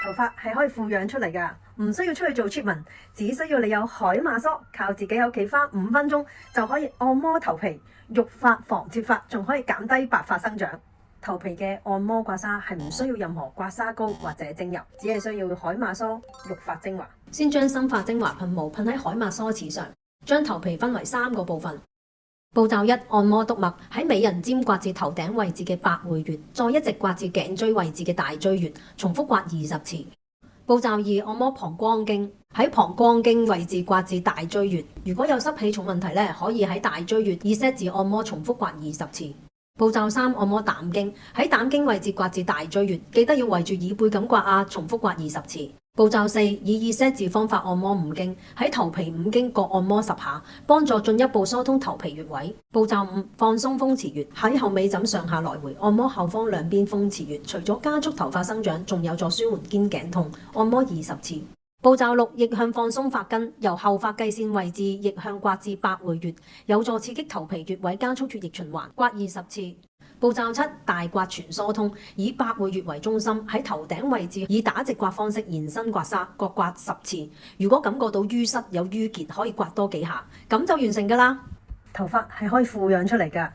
頭髮係可以富養出嚟㗎，唔需要出去做 treatment，只需要你有海馬梳，靠自己喺屋企花5分鐘就可以按摩頭皮、育髮、防脫髮，仲可以減低白髮生長。頭皮嘅按摩刮痧係唔需要任何刮痧膏或者精油，只係需要海馬梳、育髮精華。先將生髮精華噴霧噴喺海馬梳齒上，將頭皮分為3個部分。步驟1：按摩督脈，喺美人尖刮至頭頂位置嘅百會穴，再一直刮至頸椎位置嘅大椎穴，重複刮20次。步驟2：按摩膀胱經，喺膀胱經位置刮至大椎穴。如果有濕氣重問題咧，可以喺大椎穴2set字按摩，重複刮20次。步驟3：按摩膽經，喺膽經位置刮至大椎穴，記得要圍住耳背咁刮啊，重複刮20次。步驟4：以2set字方法按摩五經，喺頭皮5經各按摩10下，幫助進一步疏通頭皮穴位。步驟5：放鬆風池穴，喺後尾枕上下來回按摩後方兩邊風池穴，除咗加速頭髮生長，仲有助舒緩肩頸痛，按摩20次。步驟6：逆向放鬆髮根，由後髮際線位置逆向刮至百會穴，有助刺激頭皮穴位，加速血液循環，刮20次。步驟7：大刮全疏通，以百會穴為中心，喺頭頂位置以打直刮方式延伸刮痧，各刮10次。如果感覺到淤塞有淤結，可以刮多幾下，咁就完成㗎啦。頭髮係可以富養出嚟㗎。